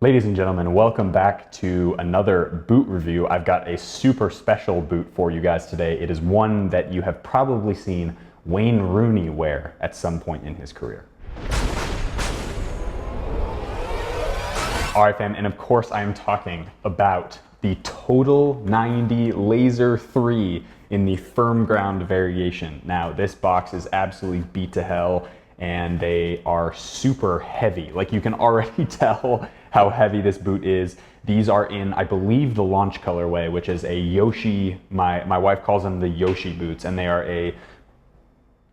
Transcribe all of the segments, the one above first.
Ladies and gentlemen, welcome back to another boot review. I've got a super special boot for you guys today. It is one that you have probably seen Wayne Rooney wear at some point in his career. All right, fam, and of course I am talking about the Total 90 Laser 3 in the firm ground variation. Now, this box is absolutely beat to hell, and they are super heavy. Like, you can already tell how heavy this boot is. These are in, I believe, the launch colorway, which is a Yoshi. My wife calls them the Yoshi boots, and they are a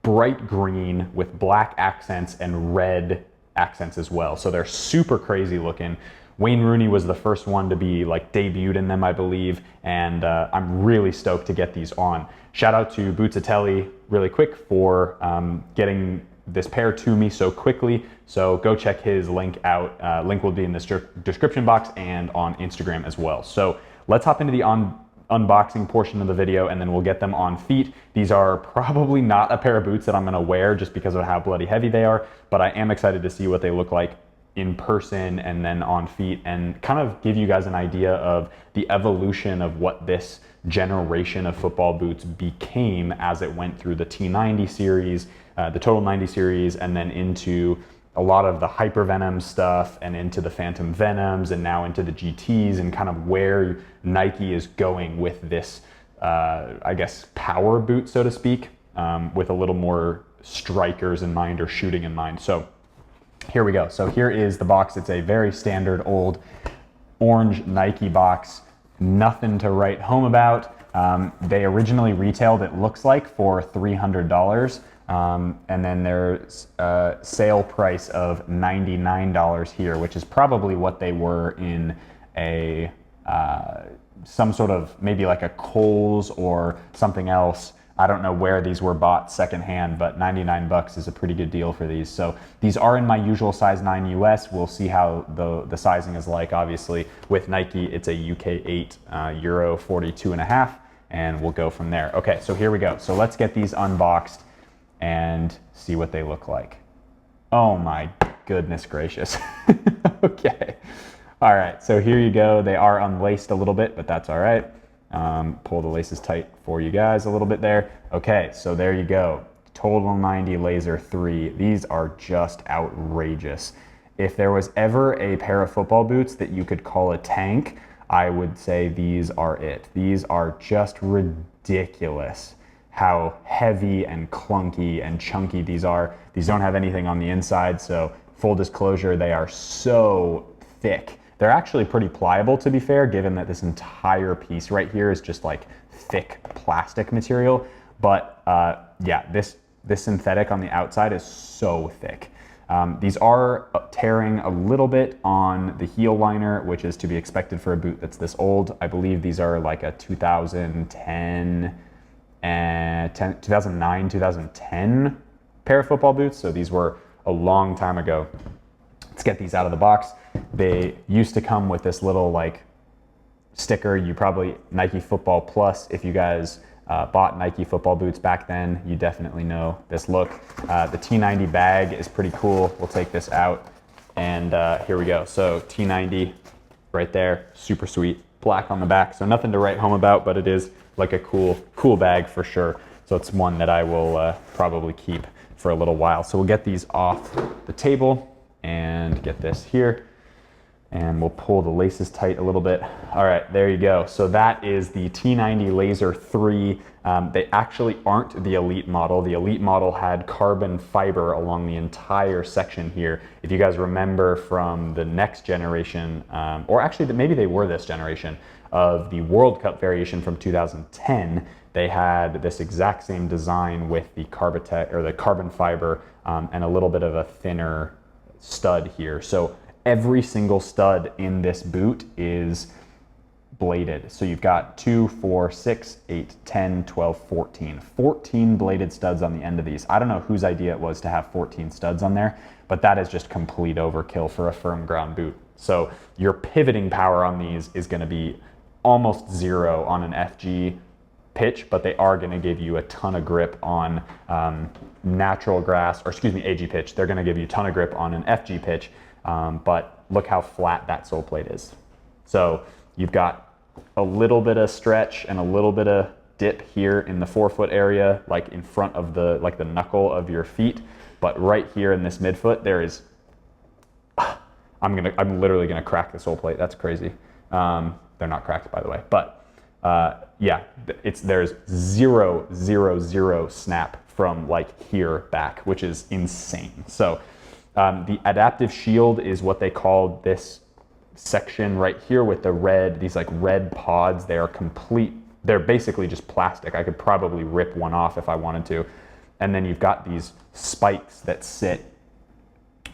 bright green with black accents and red accents as well. So they're super crazy looking. Wayne Rooney was the first one to be like debuted in them, I believe, and I'm really stoked to get these on. Shout out to Bootsatelli really quick for getting this pair to me so quickly. So go check his link out. Link will be in the description box and on Instagram as well. So let's hop into the unboxing portion of the video, and then we'll get them on feet. These are probably not a pair of boots that I'm gonna wear just because of how bloody heavy they are, but I am excited to see what they look like in person and then on feet, and kind of give you guys an idea of the evolution of what this generation of football boots became as it went through the T90 series, the Total 90 series, and then into a lot of the Hypervenom stuff and into the Phantom Venoms and now into the GTs, and kind of where Nike is going with this, I guess, power boot, so to speak, with a little more strikers in mind or shooting in mind. So here we go. So here is the box. It's a very standard old orange Nike box. Nothing to write home about. They originally retailed, it looks like, for $300. And then there's a sale price of $99 here, which is probably what they were in a some sort of, maybe like a Kohl's or something else. I don't know where these were bought secondhand, but 99 bucks is a pretty good deal for these. So these are in my usual size 9 US. We'll see how the sizing is like. Obviously with Nike, it's a UK 8, Euro 42.5, and we'll go from there. Okay, so here we go. So let's get these unboxed and see what they look like. Oh my goodness gracious. Okay. All right, so here you go. They are unlaced a little bit, but that's all right. Pull the laces tight for you guys a little bit there. Okay, so there you go. Total 90 Laser 3. These are just outrageous. If there was ever a pair of football boots that you could call a tank, I would say these are it. These are just ridiculous how heavy and clunky and chunky these are. These don't have anything on the inside, so full disclosure, they are so thick. They're actually pretty pliable, to be fair, given that this entire piece right here is just like thick plastic material. But yeah, this synthetic on the outside is so thick. These are tearing a little bit on the heel liner, which is to be expected for a boot that's this old. I believe these are like a 2009, 2010 pair of football boots. So these were a long time ago. Let's get these out of the box. They used to come with this little like sticker. You probably, Nike Football Plus, if you guys bought Nike football boots back then, you definitely know this look. The T90 bag is pretty cool. We'll take this out, and here we go. So T90 right there, super sweet, black on the back. So nothing to write home about, but it is like a cool bag for sure. So it's one that I will probably keep for a little while. So we'll get these off the table and get this here, and we'll pull the laces tight a little bit. All right, there you go. So that is the T90 Laser 3. They actually aren't the Elite model. The Elite model had carbon fiber along the entire section here. If you guys remember from the next generation, or actually maybe they were this generation, of the World Cup variation from 2010, they had this exact same design with the Carbotech, or the carbon fiber, and a little bit of a thinner stud here. So every single stud in this boot is bladed. So you've got 2, 4, 6, 8, 10, 12, 14. 14 bladed studs on the end of these. I don't know whose idea it was to have 14 studs on there, but that is just complete overkill for a firm ground boot. So your pivoting power on these is going to be almost zero on an FG pitch, but they are going to give you a ton of grip on natural grass, or excuse me, AG pitch. They're going to give you a ton of grip on an FG pitch. but look how flat that sole plate is. So you've got a little bit of stretch and a little bit of dip here in the forefoot area, like in front of the knuckle of your feet. But right here in this midfoot, there is, I'm literally gonna crack the sole plate. That's crazy. They're not cracked, by the way, but yeah, there's 0 snap from like here back, which is insane. So the adaptive shield is what they call this section right here with the red, these like red pods. They are complete, they're basically just plastic. I could probably rip one off if I wanted to. And then you've got these spikes that sit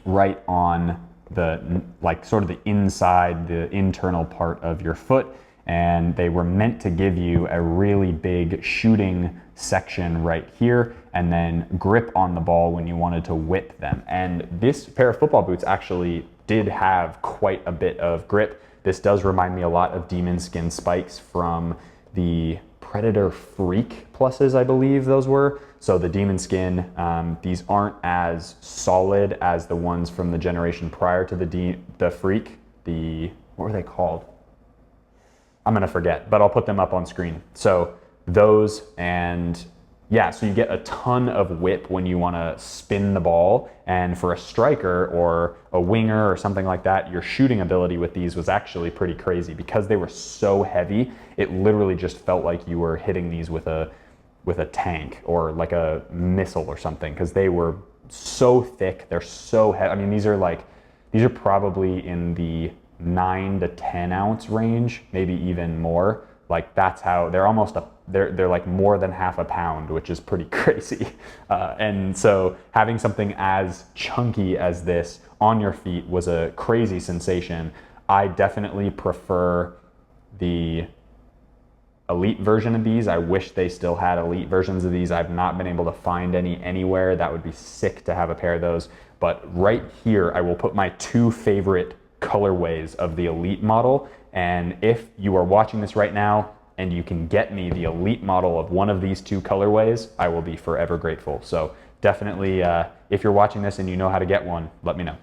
right on the, like sort of the inside, the internal part of your foot. And they were meant to give you a really big shooting section right here and then grip on the ball when you wanted to whip them. And this pair of football boots actually did have quite a bit of grip. This does remind me a lot of Demon Skin spikes from the Predator Freak pluses, I believe those were. So the Demon Skin, these aren't as solid as the ones from the generation prior to the Freak. What were they called? I'm gonna forget, but I'll put them up on screen. So those, and yeah, so you get a ton of whip when you wanna spin the ball. And for a striker or a winger or something like that, your shooting ability with these was actually pretty crazy because they were so heavy. It literally just felt like you were hitting these with a tank or like a missile or something, because they were so thick, they're so heavy. I mean, these are probably in the 9 to 10 ounce range, maybe even more. Like that's how they're like more than half a pound, which is pretty crazy. And so having something as chunky as this on your feet was a crazy sensation. I definitely prefer the elite version of these. I wish they still had elite versions of these. I've not been able to find any anywhere. That would be sick to have a pair of those. But right here, I will put my 2 favorite colorways of the elite model. And if you are watching this right now and you can get me the elite model of one of these 2 colorways, I will be forever grateful. So definitely, if you're watching this and you know how to get one, let me know.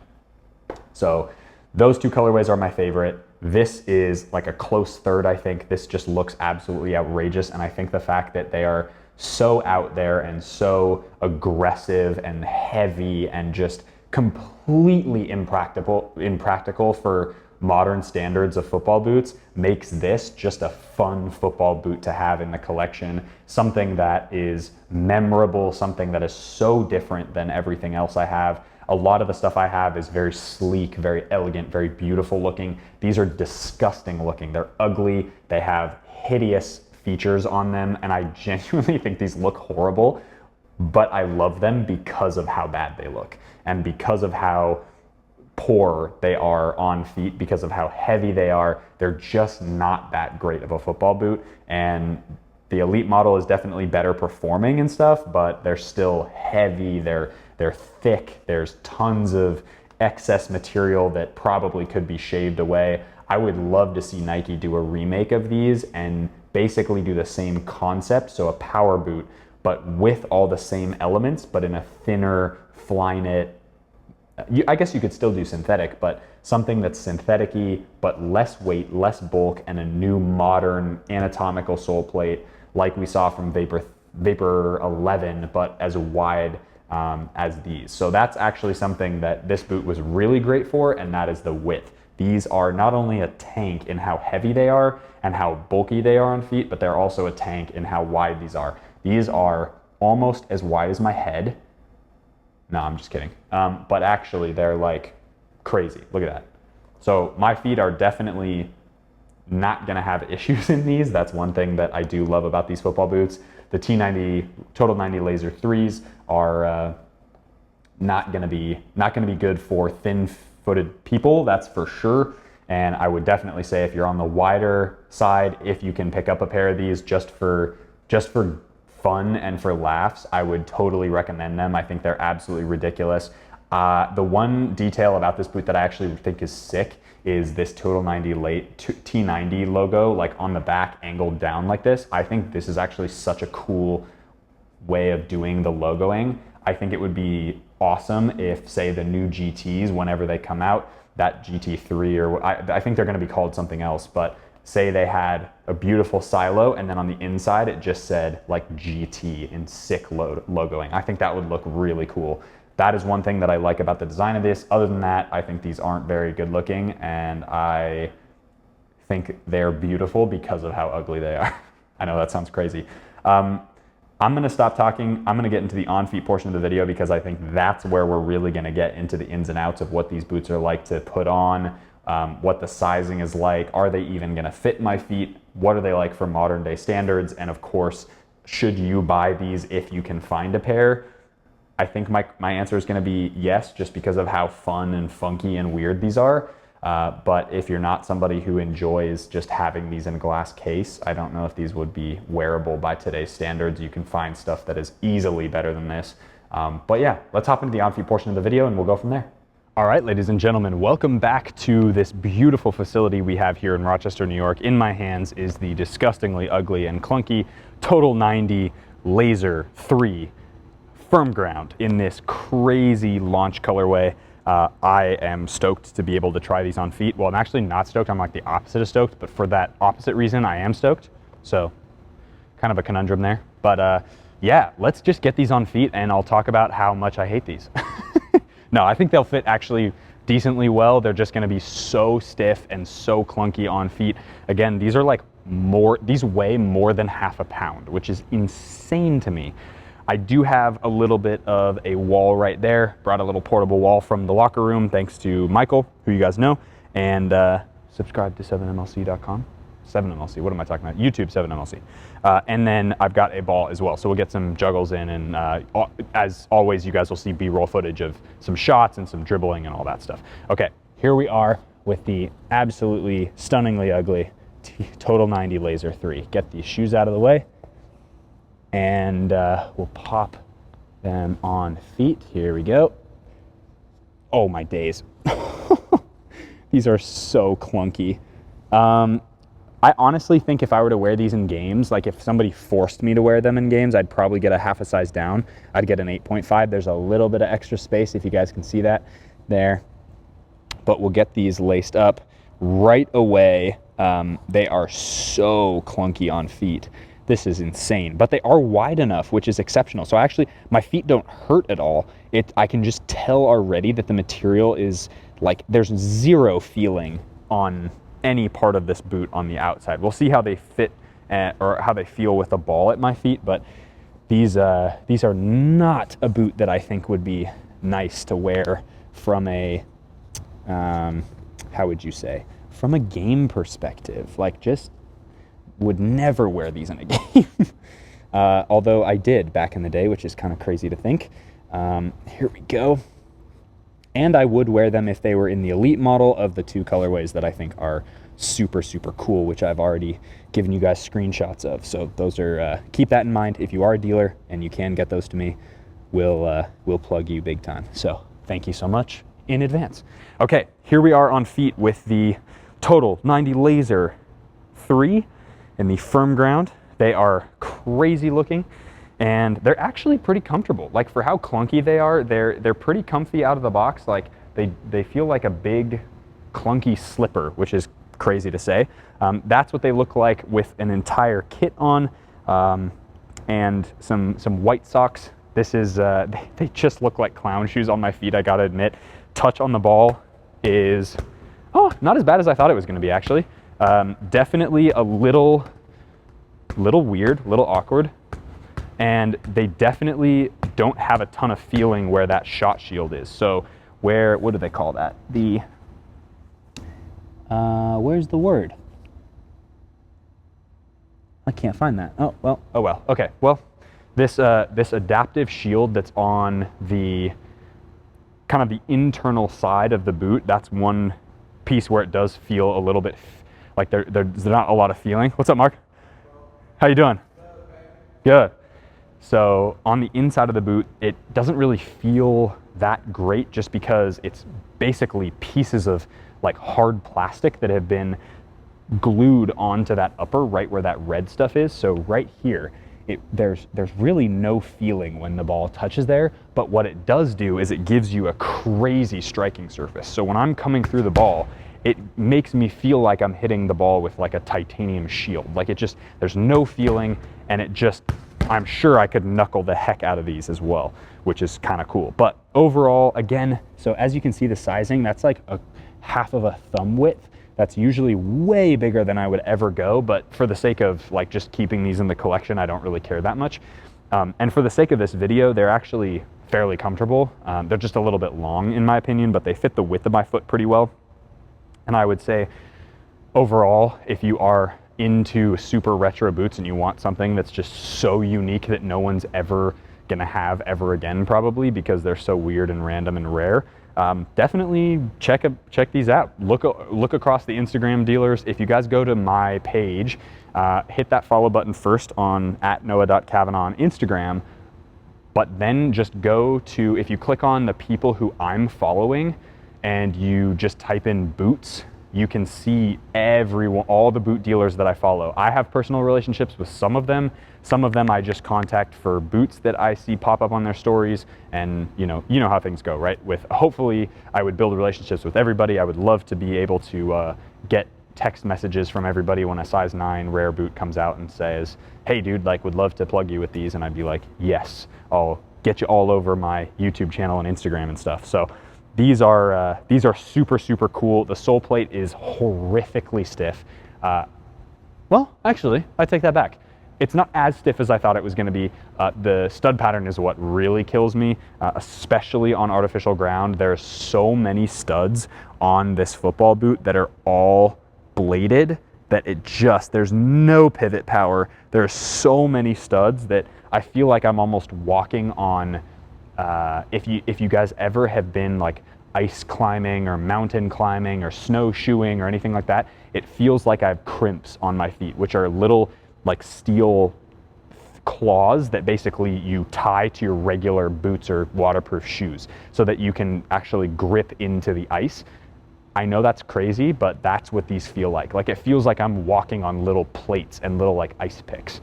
So those 2 colorways are my favorite. This is like a close third, I think. This just looks absolutely outrageous. And I think the fact that they are so out there and so aggressive and heavy and just completely impractical for modern standards of football boots makes this just a fun football boot to have in the collection. Something that is memorable, something that is so different than everything else I have. A lot of the stuff I have is very sleek, very elegant, very beautiful looking. These are disgusting looking. They're ugly. They have hideous features on them, and I genuinely think these look horrible, but I love them because of how bad they look and because of how poor they are on feet, because of how heavy they are. They're just not that great of a football boot. And the elite model is definitely better performing and stuff, but they're still heavy. They're thick. There's tons of excess material that probably could be shaved away. I would love to see Nike do a remake of these and basically do the same concept, so a power boot, but with all the same elements, but in a thinner Flyknit. I guess you could still do synthetic, but something that's synthetic-y, but less weight, less bulk, and a new modern anatomical sole plate like we saw from Vapor 11, but as wide as these. So that's actually something that this boot was really great for, and that is the width. These are not only a tank in how heavy they are and how bulky they are on feet, but they're also a tank in how wide these are. These are almost as wide as my head. No, I'm just kidding. But actually, they're like crazy. Look at that. So my feet are definitely not gonna have issues in these. That's one thing that I do love about these football boots. The T90 Total 90 Laser 3s are not gonna be good for thin-footed people, that's for sure. And I would definitely say if you're on the wider side, if you can pick up a pair of these just for fun and for laughs, I would totally recommend them. I think they're absolutely ridiculous. The one detail about this boot that I actually think is sick is this Total 90 T90 logo, like on the back, angled down like this. I think this is actually such a cool way of doing the logoing. I think it would be awesome if, say, the new GTs, whenever they come out, that GT3, or I think they're going to be called something else, but say they had a beautiful silo and then on the inside it just said like GT in sick logoing. I think that would look really cool. That is one thing that I like about the design of this. Other than that, I think these aren't very good looking, and I think they're beautiful because of how ugly they are. I know that sounds crazy. I'm gonna stop talking. I'm gonna get into the on-feet portion of the video because I think that's where we're really gonna get into the ins and outs of what these boots are like to put on, what the sizing is like, are they even gonna fit my feet, what are they like for modern day standards, and of course, should you buy these if you can find a pair? I think my answer is going to be yes, just because of how fun and funky and weird these are. But if you're not somebody who enjoys just having these in a glass case, I don't know if these would be wearable by today's standards. You can find stuff that is easily better than this. But yeah, let's hop into the on-feet portion of the video and we'll go from there. All right, ladies and gentlemen, welcome back to this beautiful facility we have here in Rochester, New York. In my hands is the disgustingly ugly and clunky Total 90 Laser 3 firm ground in this crazy launch colorway. I am stoked to be able to try these on feet. Well, I'm actually not stoked. I'm like the opposite of stoked, but for that opposite reason, I am stoked. So kind of a conundrum there. But yeah, let's just get these on feet and I'll talk about how much I hate these. No, I think they'll fit actually decently well. They're just gonna be so stiff and so clunky on feet. Again, these are like these weigh more than half a pound, which is insane to me. I do have a little bit of a wall right there. Brought a little portable wall from the locker room, thanks to Michael, who you guys know. And subscribe to 7mlc.com. 7mlc, what am I talking about? YouTube 7mlc. And then I've got a ball as well. So we'll get some juggles in, and as always, you guys will see B-roll footage of some shots and some dribbling and all that stuff. Okay, here we are with the absolutely stunningly ugly Total 90 Laser 3. Get these shoes out of the way. And we'll pop them on feet. Here we go. Oh my days. These are so clunky. I honestly think if I were to wear these in games, like if somebody forced me to wear them in games, I'd probably get a half a size down. I'd get an 8.5. There's a little bit of extra space if you guys can see that there. But we'll get these laced up right away. They are so clunky on feet. This is insane, but they are wide enough, which is exceptional. So actually, my feet don't hurt at all. I can just tell already that the material is like, there's zero feeling on any part of this boot on the outside. We'll see how they fit or how they feel with the ball at my feet, but these are not a boot that I think would be nice to wear from a, how would you say, from a game perspective. Like, just would never wear these in a game. Although I did back in the day, which is kind of crazy to think. Here we go. And I would wear them if they were in the elite model of the two colorways that I think are super, super cool, which I've already given you guys screenshots of. So those are, keep that in mind. If you are a dealer and you can get those to me, we'll plug you big time. So thank you so much in advance. Okay, here we are on feet with the Total 90 Laser 3 in the firm ground. They are crazy looking and they're actually pretty comfortable. Like, for how clunky they are, they're pretty comfy out of the box. Like, they feel like a big clunky slipper, which is crazy to say. That's what they look like with an entire kit on, and some white socks. This is they just look like clown shoes on my feet, I gotta admit. Touch on the ball is not as bad as I thought it was gonna be, actually. Definitely a little weird, a little awkward, and they definitely don't have a ton of feeling where that shot shield is. So what do they call that? Where's the word? I can't find that. Oh well. Okay, well, this adaptive shield that's on the kind of the internal side of the boot, that's one piece where it does feel a little bit like there's not a lot of feeling. What's up, Mark? How you doing? Good. So on the inside of the boot, it doesn't really feel that great, just because it's basically pieces of like hard plastic that have been glued onto that upper, right where that red stuff is. So right here, there's really no feeling when the ball touches there, but what it does do is it gives you a crazy striking surface. So when I'm coming through the ball, it makes me feel like I'm hitting the ball with like a titanium shield. Like there's no feeling, and I'm sure I could knuckle the heck out of these as well, which is kind of cool. But overall, again, so as you can see the sizing, that's like a half of a thumb width. That's usually way bigger than I would ever go, but for the sake of like just keeping these in the collection, I don't really care that much. And for the sake of this video, they're actually fairly comfortable. They're just a little bit long in my opinion, but they fit the width of my foot pretty well. And I would say overall, if you are into super retro boots and you want something that's just so unique that no one's ever gonna have ever again, probably because they're so weird and random and rare, definitely check these out. Look across the Instagram dealers. If you guys go to my page, hit that follow button first on @noah.cavanaugh on Instagram, but then just go to, if you click on the people who I'm following and you just type in boots, you can see all the boot dealers that I follow. I have personal relationships with some of them. Some of them I just contact for boots that I see pop up on their stories, and you know how things go, right? Hopefully I would build relationships with everybody. I would love to be able to get text messages from everybody when a size 9 rare boot comes out and says, hey dude, like would love to plug you with these, and I'd be like, yes, I'll get you all over my YouTube channel and Instagram and stuff. So these are super, super cool. The sole plate is horrifically stiff. Well, actually, I take that back. It's not as stiff as I thought it was gonna be. The stud pattern is what really kills me, especially on artificial ground. There's so many studs on this football boot that are all bladed that there's no pivot power. There's so many studs that I feel like I'm almost walking on, if you guys ever have been like ice climbing or mountain climbing or snowshoeing or anything like that, it feels like I have crimps on my feet, which are little like steel claws that basically you tie to your regular boots or waterproof shoes so that you can actually grip into the ice. I know that's crazy, but that's what these feel like. Like it feels like I'm walking on little plates and little like ice picks.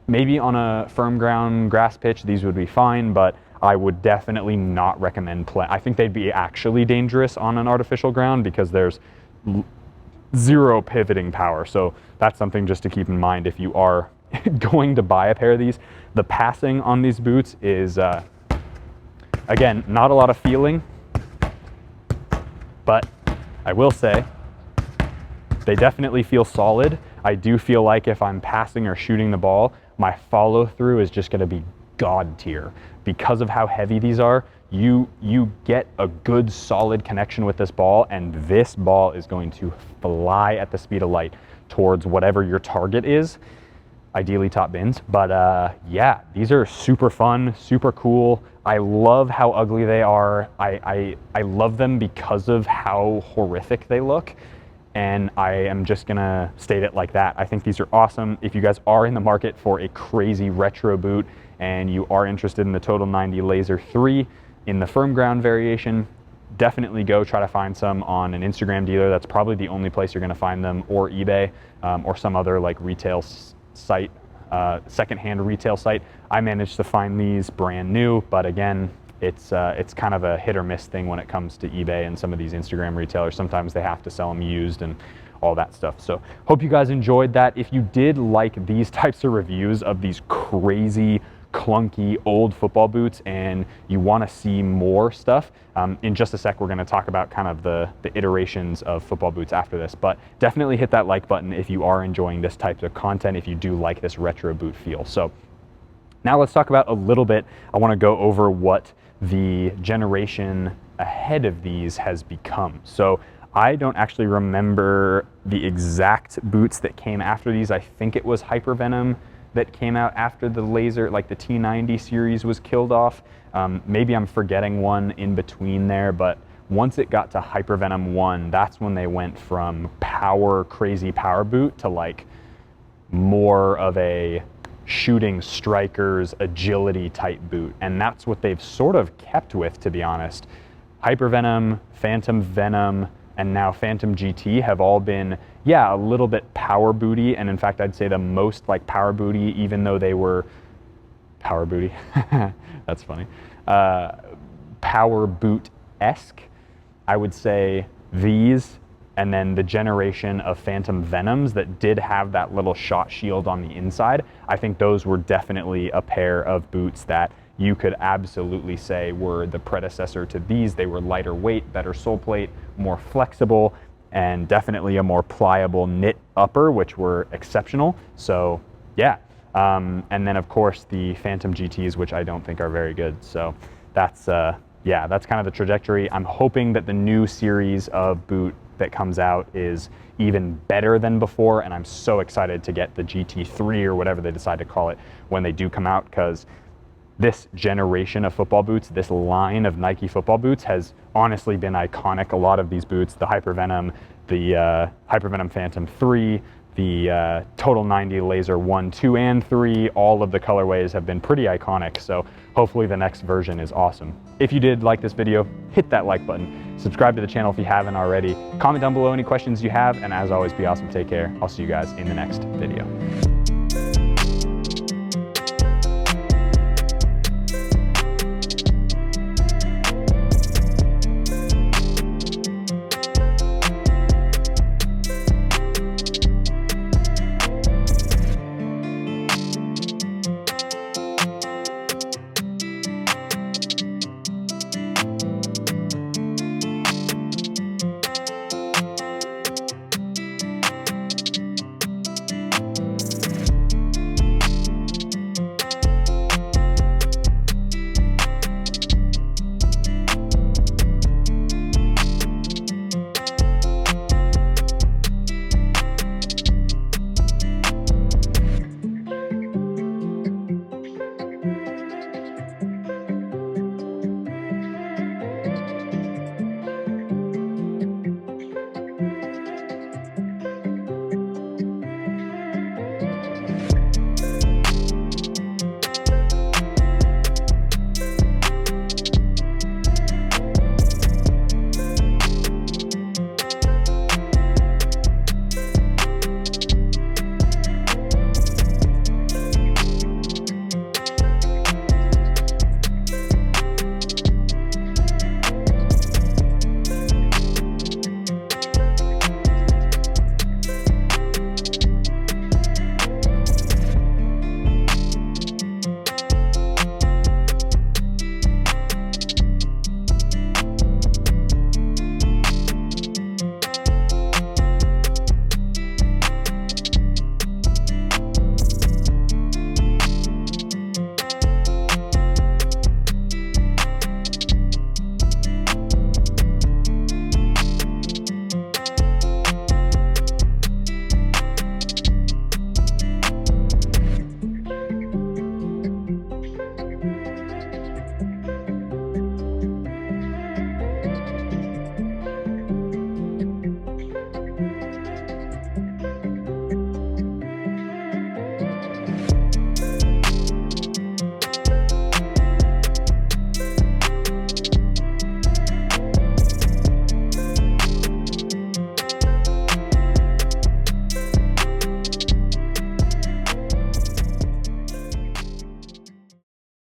Maybe on a firm ground grass pitch, these would be fine, but I would definitely not recommend play. I think they'd be actually dangerous on an artificial ground because there's zero pivoting power. So that's something just to keep in mind if you are going to buy a pair of these. The passing on these boots is, again, not a lot of feeling, but I will say they definitely feel solid. I do feel like if I'm passing or shooting the ball, my follow through is just gonna be God tier. Because of how heavy these are, you get a good solid connection with this ball, and this ball is going to fly at the speed of light towards whatever your target is, ideally top bins. But yeah, these are super fun, super cool. I love how ugly they are. I love them because of how horrific they look. And I am just gonna state it like that. I think these are awesome. If you guys are in the market for a crazy retro boot and you are interested in the Total 90 Laser 3 in the firm ground variation, definitely go try to find some on an Instagram dealer. That's probably the only place you're gonna find them, or eBay, or some other like retail site, secondhand retail site. I managed to find these brand new, but again, it's kind of a hit or miss thing when it comes to eBay and some of these Instagram retailers. Sometimes they have to sell them used and all that stuff. So hope you guys enjoyed that. If you did like these types of reviews of these crazy, clunky old football boots and you want to see more stuff, in just a sec we're going to talk about kind of the iterations of football boots after this. But definitely hit that like button if you are enjoying this type of content, if you do like this retro boot feel. So now let's talk about a little bit. I want to go over what the generation ahead of these has become. So I don't actually remember the exact boots that came after these. I think it was Hypervenom that came out after the Laser, like the T90 series was killed off. Maybe I'm forgetting one in between there, but once it got to Hypervenom 1, that's when they went from crazy power boot to like more of a shooting strikers agility type boot, and that's what they've sort of kept with, to be honest. Hypervenom, Phantom Venom, and now Phantom GT have all been, yeah, a little bit power booty, and in fact I'd say the most like power booty, even though they were power booty. That's funny. Power boot-esque. I would say these, and then the generation of Phantom Venoms that did have that little shot shield on the inside. I think those were definitely a pair of boots that you could absolutely say were the predecessor to these. They were lighter weight, better sole plate, more flexible, and definitely a more pliable knit upper, which were exceptional. So yeah. And then of course the Phantom GTs, which I don't think are very good. So that's, yeah, that's kind of the trajectory. I'm hoping that the new series of boot that comes out is even better than before, and I'm so excited to get the GT3 or whatever they decide to call it when they do come out, because this generation of football boots, this line of Nike football boots has honestly been iconic. A lot of these boots, the Hypervenom, the Hypervenom Phantom 3, the Total 90 Laser 1, 2, and 3, all of the colorways have been pretty iconic, so hopefully the next version is awesome. If you did like this video, hit that like button. Subscribe to the channel if you haven't already. Comment down below any questions you have, and as always, be awesome, take care. I'll see you guys in the next video.